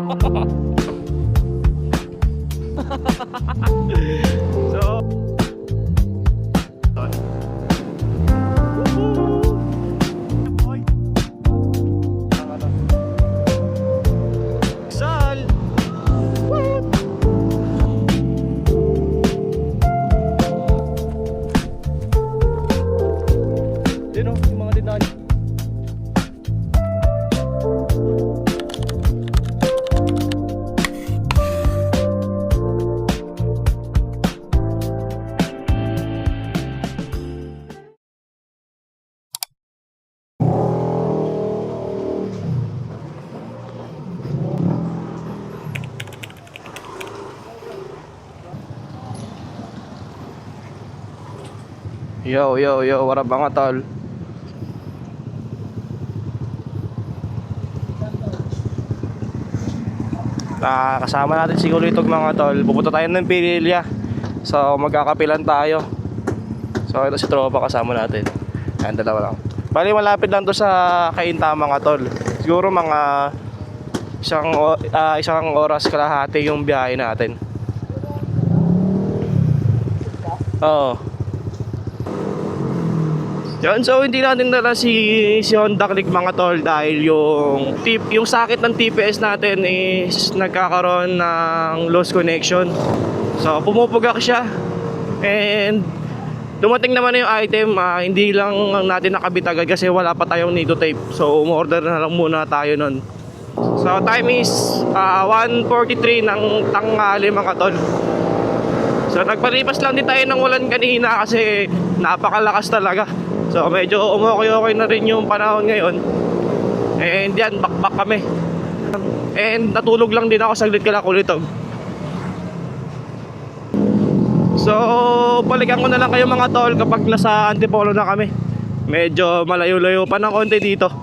So Sal. Dino, yung mga dinaan. Yo, yo, yo, what up mga tol? Kasama natin si Kulitog mga tol. Pupunta tayo ng Pililya. So magkakapilan tayo. So ito si tropa kasama natin. Ayan, dalawa lang. Bali malapit lang to sa Cainta mga tol. Siguro mga isang oras kalahati yung biyahe natin. Oo. Yan, so hindi natin dala si Honda Click mga tol dahil yung sakit ng TPS natin is nagkakaroon ng lost connection. So pumupugak siya and dumating naman na yung item, hindi lang natin nakabit agad kasi wala pa tayong nito tape. So umorder na lang muna tayo nun. So time is 1:43 ng tanghali mga tol. So nagpalipas lang din tayo ng ulan kanina kasi napakalakas talaga. So medyo okay na rin yung panahon ngayon. And yan, bakbak kami. And natulog lang din ako saglit kala Kulitog. So balikan ko na lang kayo mga tol kapag nasa Antipolo na kami. Medyo malayo-layo pa ng konti dito.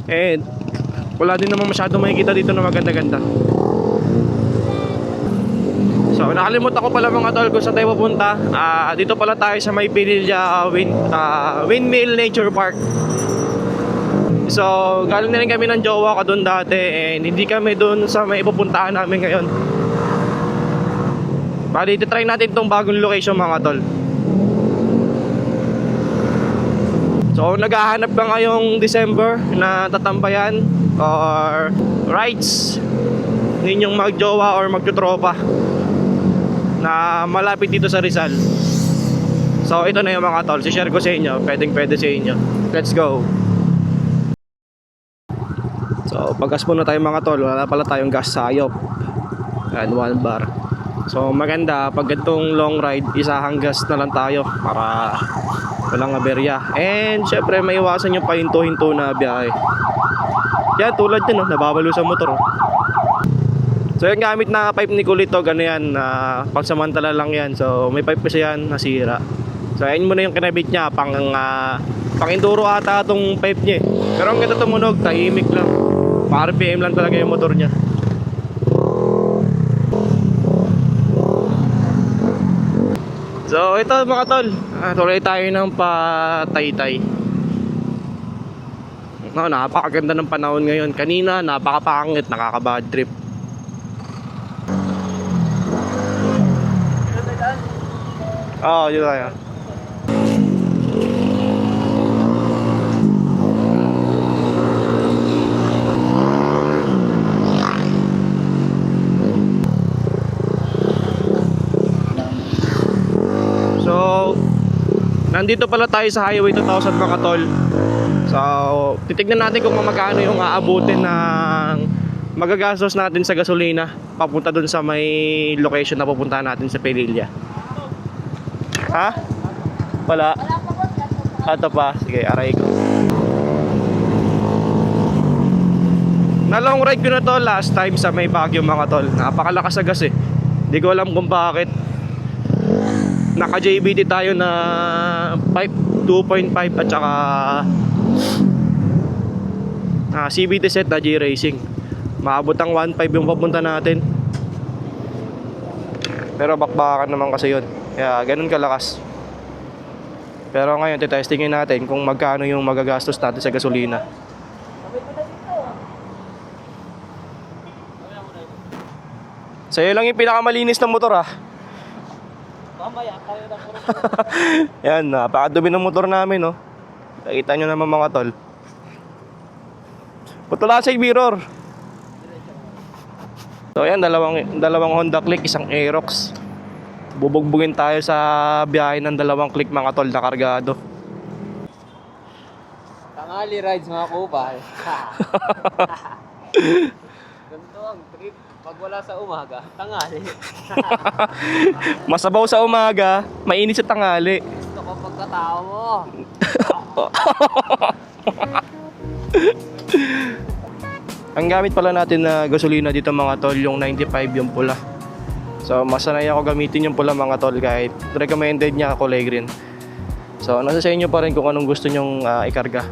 And wala din naman masyado makikita dito na maganda-ganda. So nakalimutan ko pala mga tol kung saan tayo pupunta. Dito pala tayo sa may Pililya Windmill Nature Park. So galing na rin kami ng jowa ko doon dati and hindi kami doon sa may ipupuntahan namin ngayon. Bali try natin itong bagong location mga tol. So naghahanap ka ngayong December na tatambayan or rides ninyong magjowa or magtutropa na malapit dito sa Rizal. So ito na yung mga tol, share ko sa inyo, pwede sa inyo. Let's go. So paggas muna tayo mga tol, wala pala tayong gas sa ayop. And 1 bar. So maganda pag ganitong long ride, isahang gas na lang tayo para walang aberya. And syempre may iwasan yung pahinto-hinto na biyahe. Yan tulad yun, nababalo sa motor. So yung gamit na pipe ni Kulitog, ano yan, pagsamantala lang yan. So may pipe kasi yan, nasira. So ayun muna yung kinabit niya, pang enduro ata itong pipe niya. Pero ang ganda tumunog, tahimik lang. RPM lang talaga yung motor niya. So ito mga tol, tuloy tayo ng pataytay. Napakaganda ng panahon ngayon. Kanina napakapangit, nakaka-bad trip. Oo, yun tayo. So, nandito pala tayo sa Highway 2000 mga tol. So, titignan natin kung magkano yung aabutin ng magagastos natin sa gasolina papunta dun sa may location na pupuntahan natin sa Pililya. Ha? Wala. Ito pa. Sige, aray ko. Na long ride ko na to last time sa may Baguio mga tol. Napakalakas sa gas eh. Hindi ko alam kung bakit. Naka JBT tayo na pipe 2.5 at saka CVT set na G Racing. Maabot ang 1.5 yung papunta natin. Pero bakbakan naman kasi yun. Kaya ganun kalakas. Pero ngayon titestingin natin kung magkano yung magagastos natin sa gasolina. Sa'yo lang yung pinakamalinis na motor, ah. Mamaya tayo na puro. Yan, napakadumi ng motor namin, no. Nakita nyo naman mga tol. Putula sa mirror. So yan, dalawang Honda Click, isang Aerox. Bubugbugin tayo sa biyahe ng dalawang Click mga tol na kargado. Tangali rides mga kupal. Ganito ang trip. Pag wala sa umaga, tangali. Masabaw sa umaga, mainit sa tangali. Gusto ko pagkatao mo. Ang gamit pala natin na gasolina dito mga tol, yung 95 yung pula. So masanay ako gamitin yung pula mga tol, kahit recommended niya kulay green. So nasa sa inyo pa rin kung anong gusto nyong ikarga.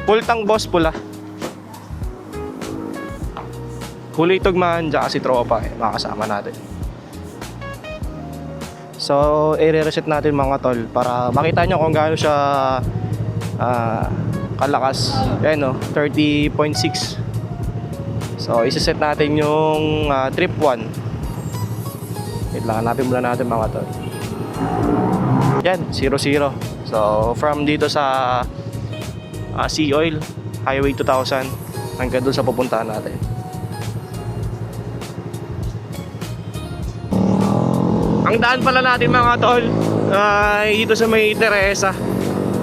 Full tank boss pula. Huli tugman, tsaka si tropa makasama natin. So i-reset natin mga tol para makita nyo kung gaano siya kalakas. Ayan o, 30.6. So isa-set natin yung trip 1. Wait lang, hanapin muna natin mga tol. Yan, 0-0. So from dito sa Sea Oil Highway 2000 hanggang doon sa pupuntahan natin. Ang daan pala natin mga tol dito sa may Teresa.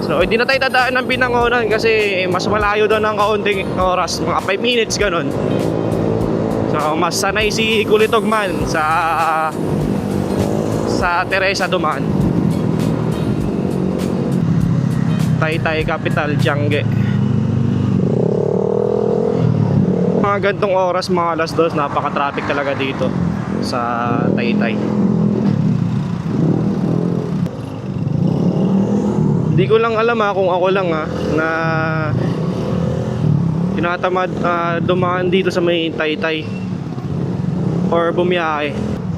So hindi na tayo dadaan ng Binangonan kasi mas malayo doon ng kaunting oras, mga 5 minutes ganun. So mas sanay si Kulitogman sa Teresa dumaan. Taytay Capital, Tiangge. Mga gantong oras, mga alas 2, napaka-traffic talaga dito sa Taytay. Hindi ko lang alam kung ako lang na tinatamad dumaan dito sa may Taytay or bumiyahe,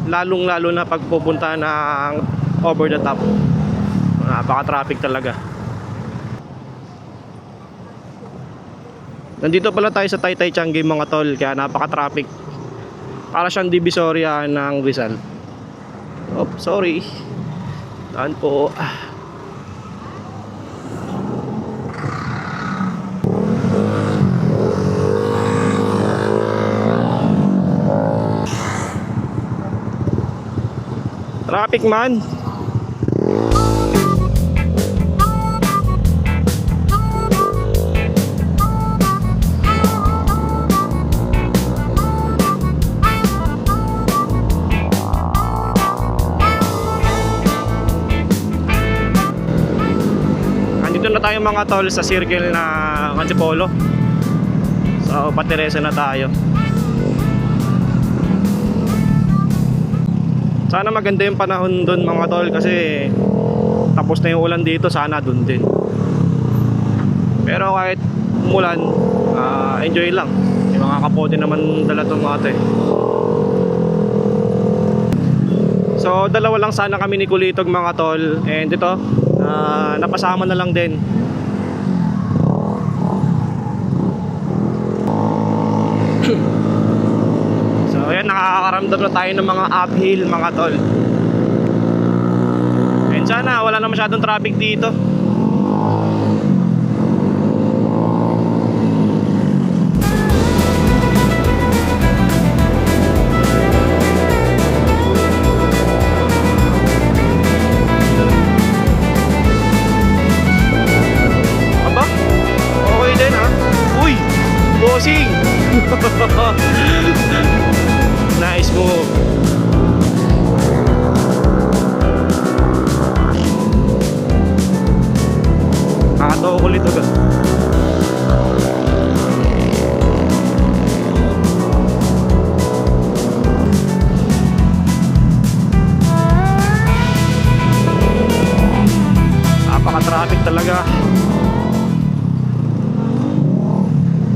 lalong lalo na pagpupunta ng over the top. Napaka-traffic talaga. Nandito pala tayo sa Taytay Tiangge mga tol, kaya napaka-traffic. Para siyang Divisoria ng Rizal. Oh, sorry. Daan po. Traffic man. Andito na tayo mga tol sa circle na Antipolo. So Pateresa na tayo. Sana maganda yung panahon doon mga tol kasi tapos na yung ulan dito, sana doon din. Pero kahit umulan, enjoy lang. Yung mga kapote naman dala itong mga to eh. So dalawa lang sana kami ni Kulitog mga tol. And ito, napasama na lang din. So ayan, nakakaramdam na tayo ng mga uphill mga tol. And sana wala na masyadong traffic dito. Aba, okay din ha. Uy, bossing. Nice move. Nakatawa ko ulit agad. Napaka-traffic talaga.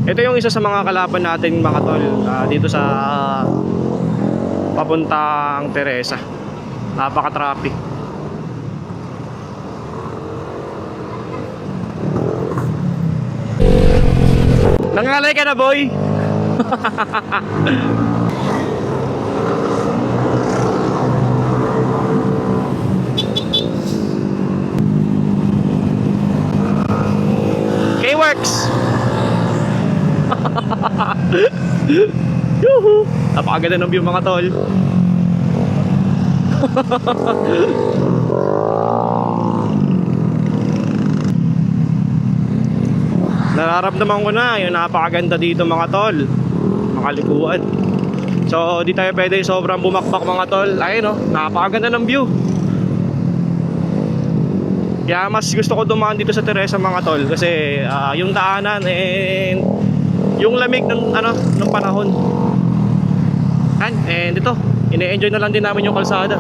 Ito yung isa sa mga kalaban natin mga tol, dito sa papuntang Teresa. Napaka-traffic. Nangalay ka na boy. K-Works! Yuhu! Napakaganda ng view mga tol. Nararamdaman ko na yung napakaganda dito mga tol. Makalikuan. So di tayo pwede sobrang bumakbak mga tol. Ayun oh, napakaganda ng view. Kaya mas gusto ko dumaan dito sa Teresa mga tol. Kasi yung daanan and yung lamig ng ng panahon. And ito, ine-enjoy na lang din namin yung kalsada.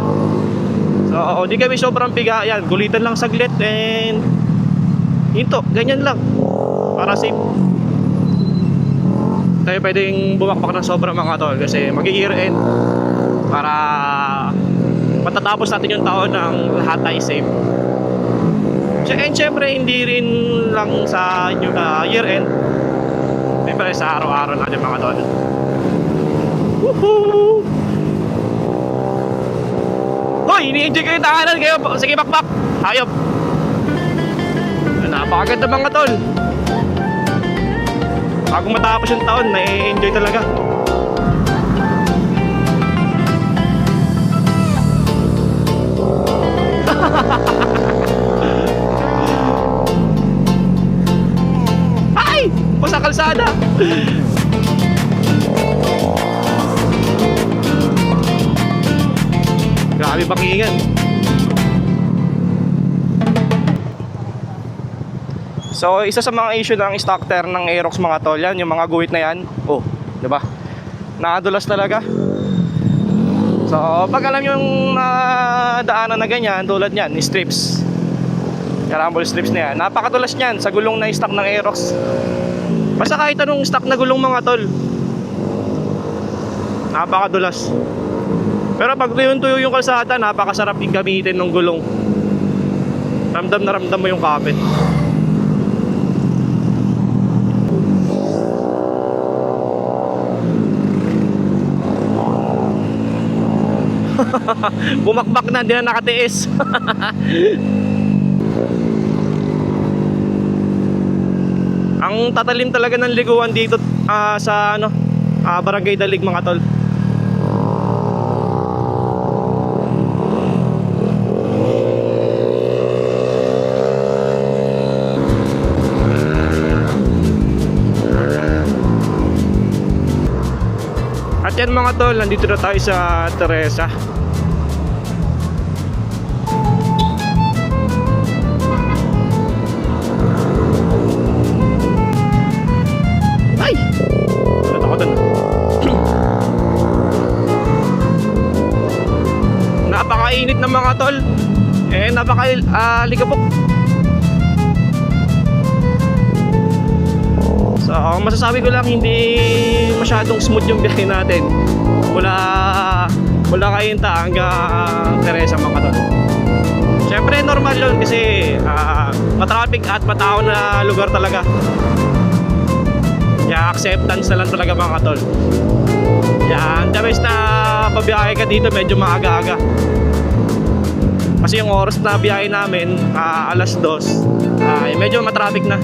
So di kami sobrang piga. Yan, gulitan lang saglit and hinto, ganyan lang. Para safe. Tayo pwedeng bumakbak ng sobrang mga tol. Kasi mag-i-year end. Para matatapos natin yung taon ng lahat tayo safe. And syempre hindi rin lang sa year end. Siyempre sa araw-araw natin mga tol. Woohoo! Hoy! Ini-enjoy ko yung tahanan kayo. Sige, bakbak! Hayop! Napakaganda mga tol. Bago matapos yung taon, na-enjoy talaga. Ay! Po sa kalsada! Grabe bakingan. So, isa sa mga issue ng stock tire ng Aerox mga tol, yan, yung mga guhit na yan. Oh, 'di ba? Nakadulas talaga. So, pag alam yung daanan na ganyan, tulad niyan, strips. Karambol strips na yan. Napakadulas niyan sa gulong na stock ng Aerox. Basta kahit anong stock na gulong mga tol. Napakadulas. Pero pag tuyo yung kalsada, napakasarap yung gamitin ng gulong. Ramdam na ramdam mo yung kapit. Bumakbak na, hindi na nakatiis. Ang tatalim talaga ng liguan dito sa Barangay Dalig mga tol. At yan mga tol, nandito na tayo sa Teresa. Ay! Nalit ako dun. Napakainit ng mga tol. Napakaligabok. So, ang masasabi ko lang, hindi masyadong smooth yung biyahe natin mula Cainta hanggang Teresa mga tol. Siyempre normal yun kasi matraffic at matao na lugar talaga. Kaya acceptance na lang talaga mga tol. Yan, the best na pabiyahe ka dito medyo maaga-aga. Kasi yung oras na biyahe namin, alas 2, medyo matraffic na.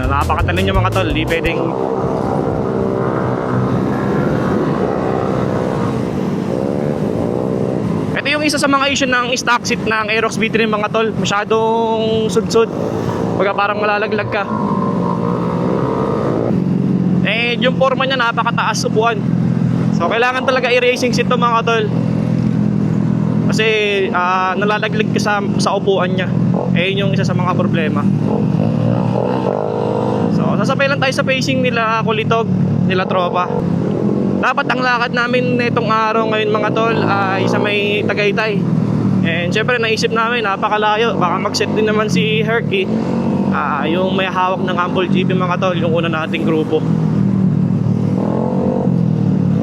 Napakatalim niya mga tol, di pwedeng ito yung isa sa mga issue ng stock seat ng Aerox V3 mga tol. Masyadong sud-sud, pagka parang malalaglag ka. Yung forma niya napakataas upuan. So kailangan talaga i-racing seat to mga tol. Kasi nalalaglag ka sa upuan niya. Yun yung isa sa mga problema. So, sasabay lang tayo sa pacing nila Kulitog, nila Tropa. Dapat ang lakad namin netong araw ngayon mga tol ay sa may Tagaytay. And syempre naisip namin napakalayo, baka mag-set din naman si Herky Yung may hawak ng Humble GP mga tol, yung una nating grupo.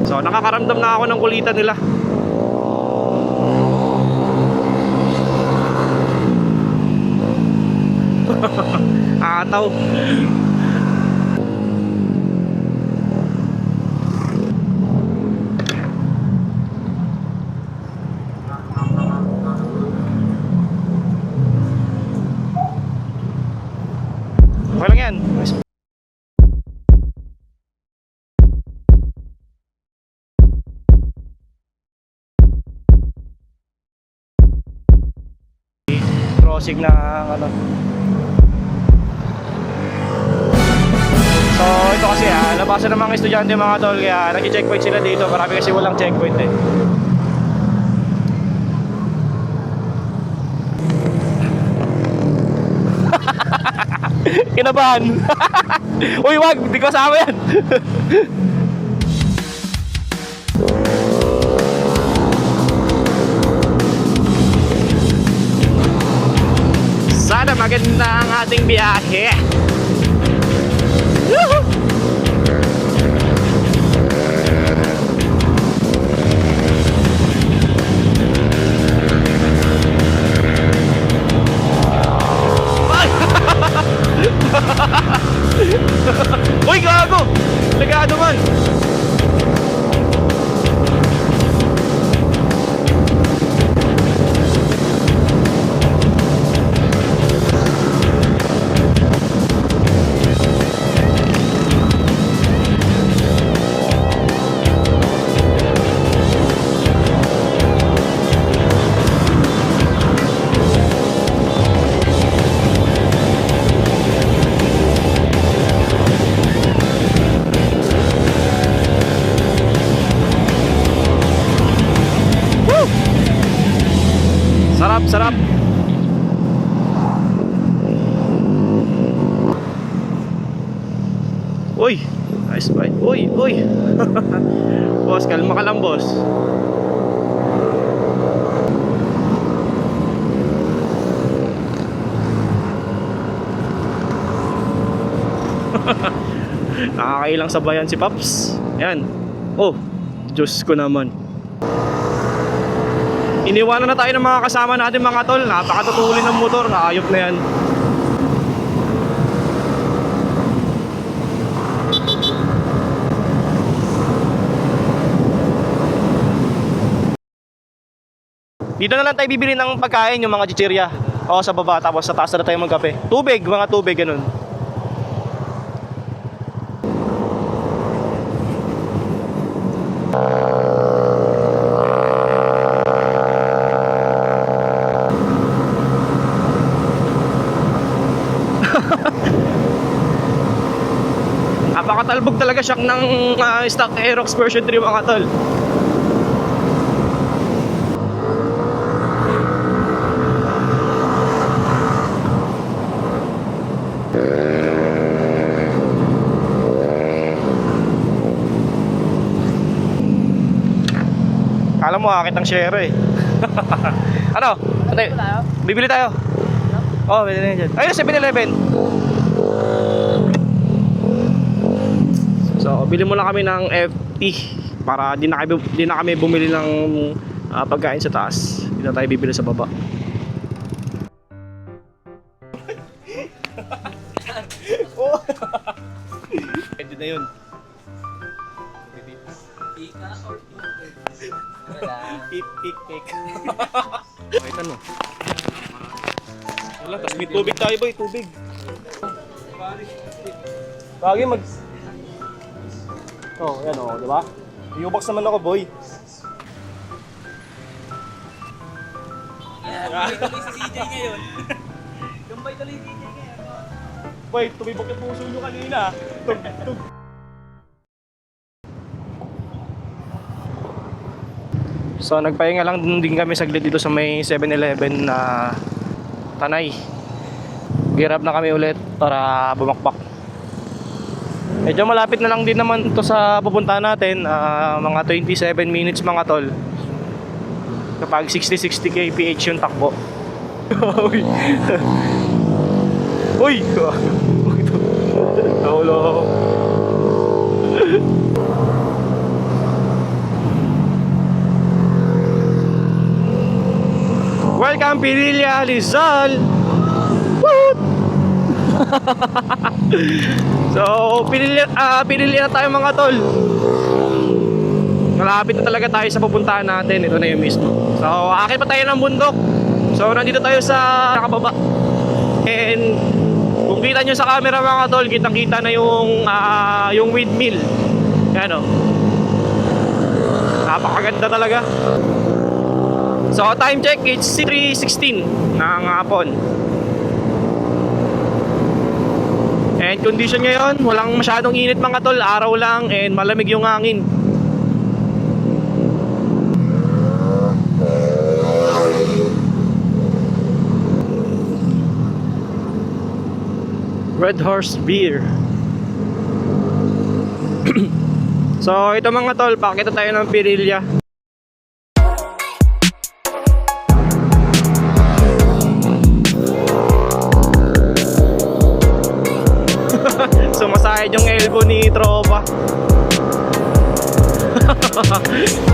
So nakakaramdam na ako ng kulitan nila. Ataw. Okay lang yan. Crossing na ano. So ito kasi labasan ng mga estudyante mga tol, kaya nag-checkpoint sila dito. Marami kasi walang checkpoint eh. Kinabahan. Uy, wag, di ko kasama yan. Sana maganda ang ating biyahe. Woohoo! Uy, gago! Nagado man! Sarap, sarap. Uy, nice bite. Uy, uy. Boss, kalma ka lang, boss. Nakakailang sabayan si Paps. Yan. Oh, Diyos ko naman. Iniwanan na tayo ng mga kasama natin mga tol. Napakatutulin ng motor. Ayop na yan. Dito na lang tayo bibili ng pagkain, yung mga chichirya. O sa baba, tapos sa taas na tayo magkape. Tubig, mga tubig, ganun. Napakatalbog talaga shock ng stock Aerox version 3 mga tol. Kala mo akit ang share eh. Ano? Bibili tayo? Oh, bibili tayo dyan. Ayun, 7-Eleven. So, bili muna kami ng FT para di na kami bumili ng pagkain sa taas. Di na tayo bibili sa baba. Oh. Pwede na yun. Ika or Pik. Pakita mo. Wala, tapos may tubig tayo boy, tubig. Kagi mag... Oh, yan oh, di ba? Iubox naman ako, boy. tuloy si CJ ngayon. Tumbay tuloy si CJ ngayon. Boy, tumibok yung puso nyo kanina. Tug. So, nagpahinga lang din kami saglit dito sa may 7-Eleven na Tanay. Gear up na kami ulit para bumakbak. Medyo malapit na lang din naman to sa pupuntahan natin, mga 27 minutes mga tol. Kapag 60 kph yung takbo. Uy! Tolo. Welcome Pirilla Rizal. Woot! So, Pirilla na tayo mga tol. Malapit na talaga tayo sa pupuntahan natin. Ito na yung mismo. So, akit pa tayo ng bundok. So, nandito tayo sa nakababa. And kung kita nyo sa camera mga tol, kitang-kita na yung windmill. Yan o. Napakaganda talaga. So, time check, it's 3:16 ng hapon. And condition ngayon, walang masyadong init mga tol. Araw lang and malamig yung hangin. Red Horse Beer. So ito mga tol, pakita tayo ng Pirilla. Sumasahid yung elbow ni tropa.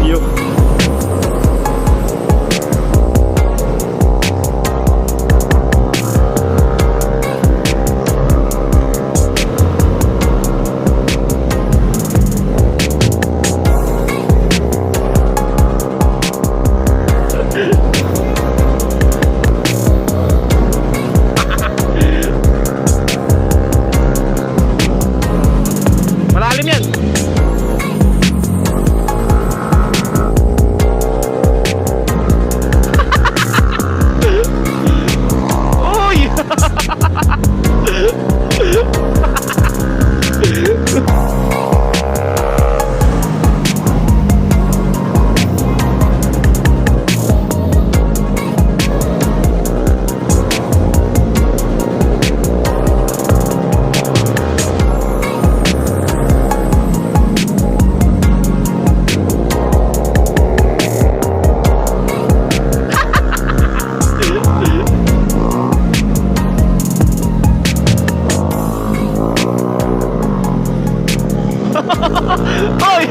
Yung malalim yan. Uy! Oy!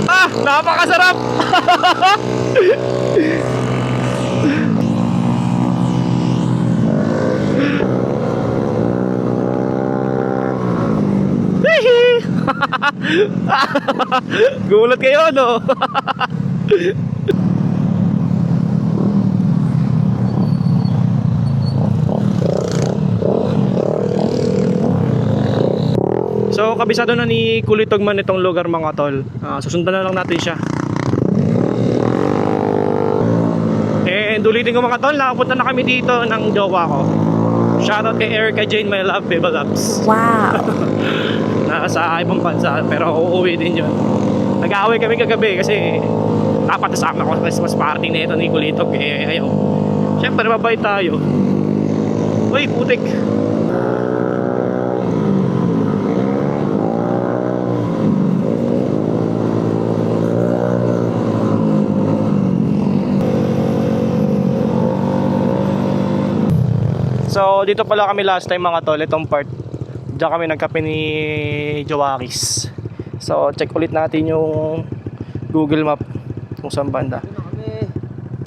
Ah, napakasarap. Gulat kayo, no? So, kabisado na ni Kulitogman itong lugar mga tol. Susundan na lang natin siya. And ulitin ko mga tol, nakapunta na kami dito ng jowa ko. Shoutout kay Erica Jane, my love, baby loves. Wow. Nasa ibang bansa pero uuwi din yun. Nag-aaway kami kagabi kasi dapat nasama ko sa Christmas party na ito ni Kulitog eh ayaw. Siyempre mabait tayo. Uy putik. So dito pala kami last time mga tol, itong part. Diyan kami nagkape ni Joakis. So check ulit natin yung Google Map kung saan banda. Ito na kami.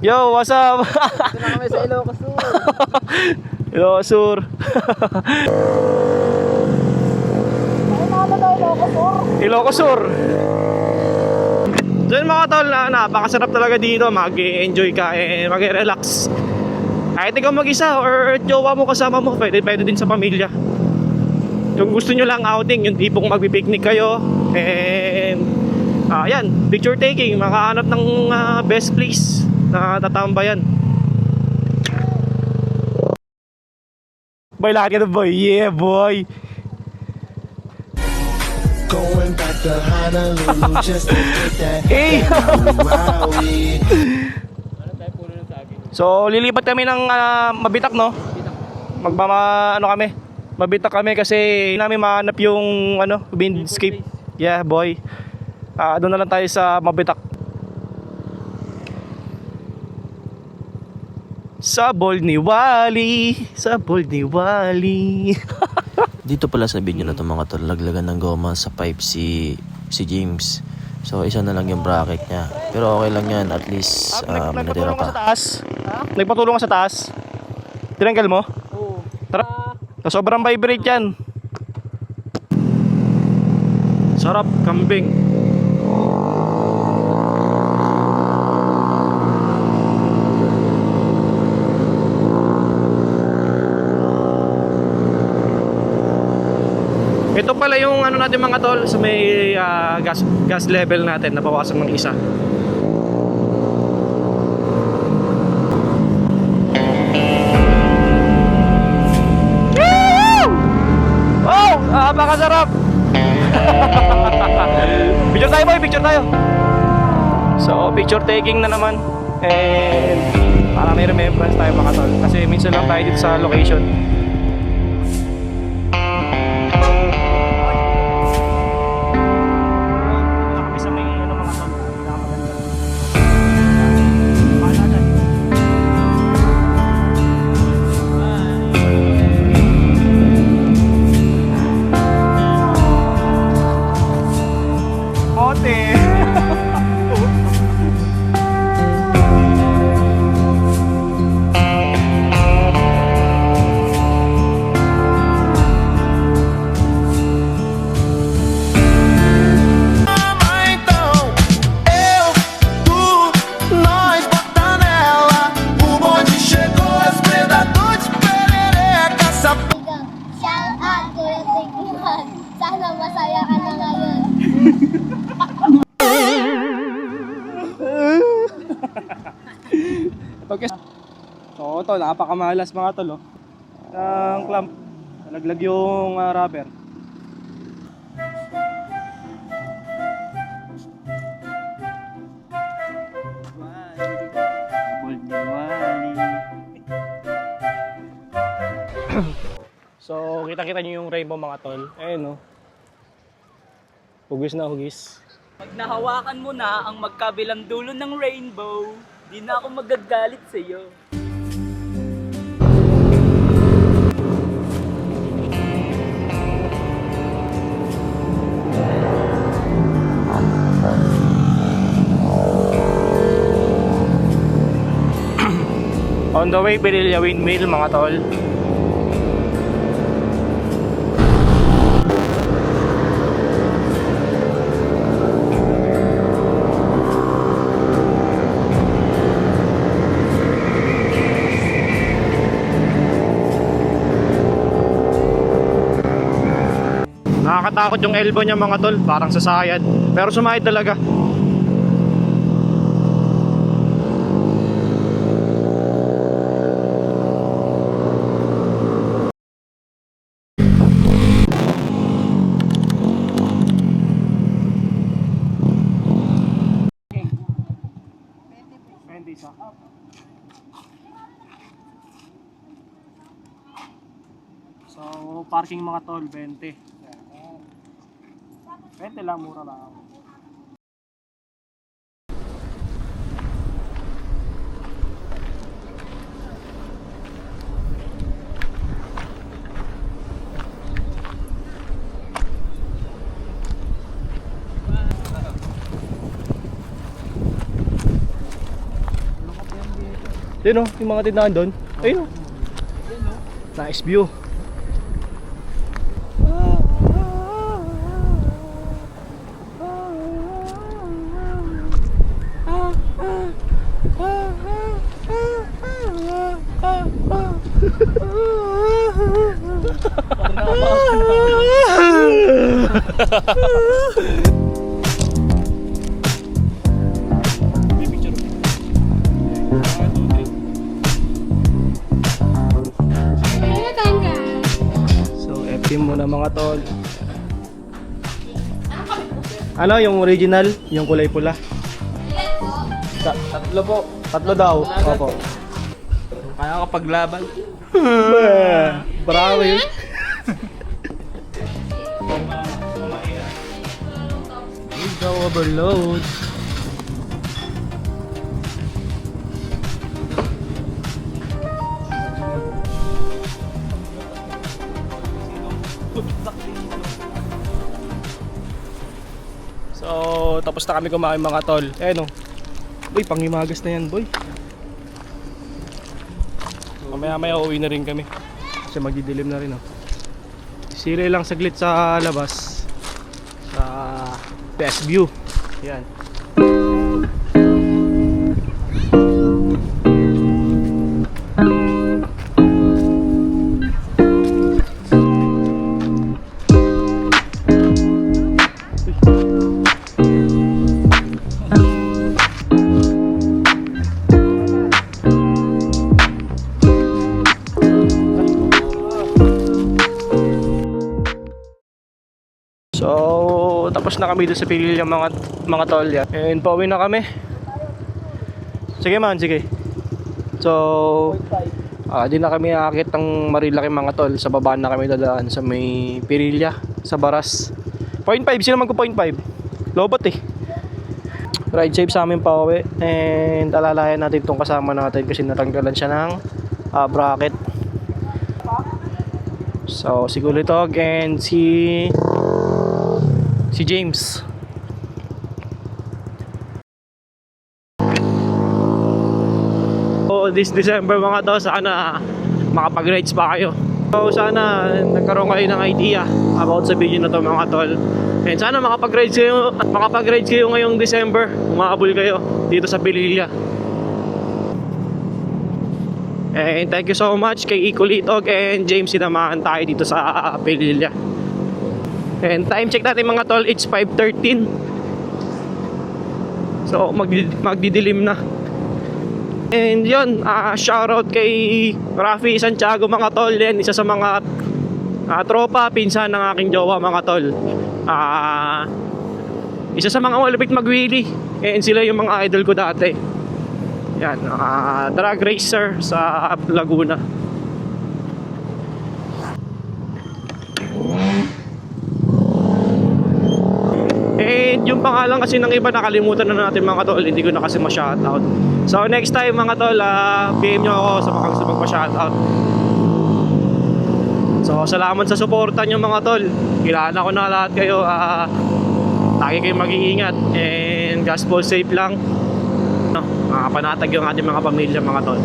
Yo, what's up? Ito na kami sa Ilocos Sur. Ilocos Sur. Ilocos Sur. So yun mga tol, napakasarap talaga dito. Mag-enjoy ka, mag-relax. Kahit ikaw mag-isa or jowa mo kasama mo, pwede din sa pamilya. Yung gusto nyo lang outing, yung tipong magpipiknik kayo and yan, picture taking, makahanap ng best place na tatambayan. Boy, laki na boy, yeah boy. Going back to Honolulu just to get that Hey! Wowie. Ano tayo puno ng saging? So lilipat kami ng Mabitak, no? ano kami, mabitak kami kasi namin mahanap yung windscape. Yeah, boy. Doon na lang tayo sa mabitak. Sa ball ni Wally, sa ball ni Wally. Dito pala sa video na to mga tol, laglagan ng goma sa pipe si James. So isa na lang yung bracket niya. Pero okay lang yan, at least may natira Nagpatulong ka sa pa. taas? Nagpatulong ka sa taas? Tinanggal mo? Oo. Tara. Sobrang vibrate yan. Sarap, kambing. Ito pala yung natin mga tol, sa may gas level natin, nabawasan ng isa. Oh, napakasarap. Picture tayo boy, picture tayo. So, picture taking na naman. And para may remembrance tayo mga tol. Kasi minsan lang tayo dito sa location. Isa may mga tol. Napakaganda. Mote. Então, eu, tu, nós bota nela. O bonde chegou, as predadores perereca. Shout out to the Tigman. Sana masaya ka na ngayon. Okay. So ito, napakamalas mga tol ng clamp. Nalaglag yung rubber. So kita-kita nyo yung rainbow mga tol. Ayun hugis na hugis. Pag nahawakan mo na ang magkabilang dulo ng rainbow, di na ako magagalit sa iyo. On the way, Pililya Windmill mga tol. Nakakatakot yung elbow niya mga tol, parang sasayad. Pero sumayad talaga. So, parking mga tol, 20. 20 lang, mura lang. Yun yung mga tindahan doon. Ayun nice view. So, FP muna mga tol. Ano yung original? Yung kulay pula? Tatlo po. Tatlo daw. Opo. Kaya kapaglaban. Bravo yun. Go overload. So, tapos na kami kumain mga tol. Eh no. Boy, panghimagas na yan, boy. Mamaya uwi na rin kami. Kasi magdidilim na rin, oh. Sire lang saglit sa labas. Sa best view. Yan. So, tapos na kami doon sa Pilil yung mga tol yan. And pauwi na kami. Sige man, sige. So, di na kami aakit ng Marilaki mga tol. Sa baba na kami dadaan sa may Pirilya, sa Baras. 0.5, sino man ko 0.5? Lobot eh. Ride safe sa amin pa uwi. And alalayan natin itong kasama natin kasi natanggalan siya ng bracket. So, si Kulitog and si James. So, this December mga to, sana makapag-rides pa kayo. So, sana nagkaroon kayo ng idea about sa video na to mga tol. And sana makapag-rides kayo ngayong December. Umaabol kayo dito sa Pililya. And thank you so much kay Ikulitog and James, sinamahan tayo dito sa Pililya. And time check natin mga tol, it's 5:13. So magdidilim na. And yun, shoutout kay Rafi Santiago mga tol. Yan, isa sa mga tropa, pinsan ng aking jowa mga tol. Isa sa mga malapit mag-wheelie. And sila yung mga idol ko dati. Yan, drag racer sa Laguna. And yung pangalan kasi ng iba nakalimutan na natin mga tol, hindi ko na kasi ma-shoutout. So next time mga tol, PM nyo ako sa mga gusto magpa-shoutout. So salamat sa suporta nyo mga tol. Kilala ko na lahat kayo. Lagi kayo mag-iingat and gospel safe lang. Panatag yung ating mga pamilya mga tol.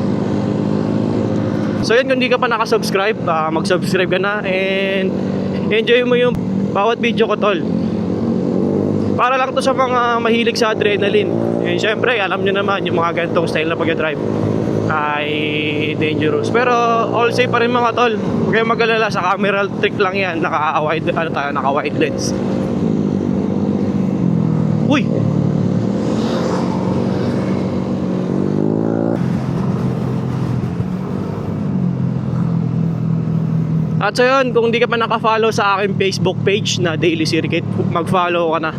So yun, kung di ka pa nakasubscribe, mag-subscribe ka na and enjoy mo yung bawat video ko tol. Para lang to sa mga mahilig sa adrenaline. And syempre, alam nyo naman yung mga ganitong style na pag-drive ay dangerous. Pero all safe pa rin mga tol. Huwag kayong mag-alala, sa camera trick lang yan. Naka-wide lens. Uy! At so yun, kung di ka pa naka-follow sa aking Facebook page na Daily Circuit, mag-follow ka na.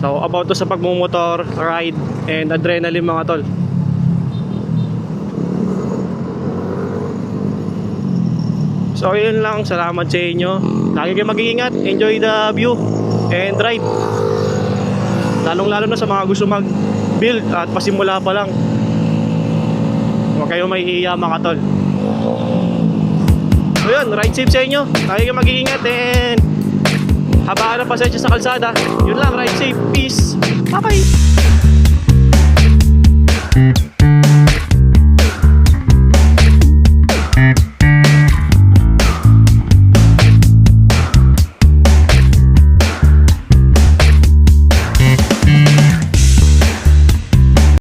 So about to sa pagmumotor, ride, and adrenaline mga tol. So yun lang, salamat sa inyo. Lagi kayo mag-iingat, enjoy the view, and ride. Lalong lalo na sa mga gusto mag-build at pasimula pa lang. Huwag kayo may iya mga tol. So yun, ride safe sa inyo. Lagi kayo mag-iingat and habaan ng pasensya sa kalsada. Yun lang, ride safe. Peace. Bye-bye.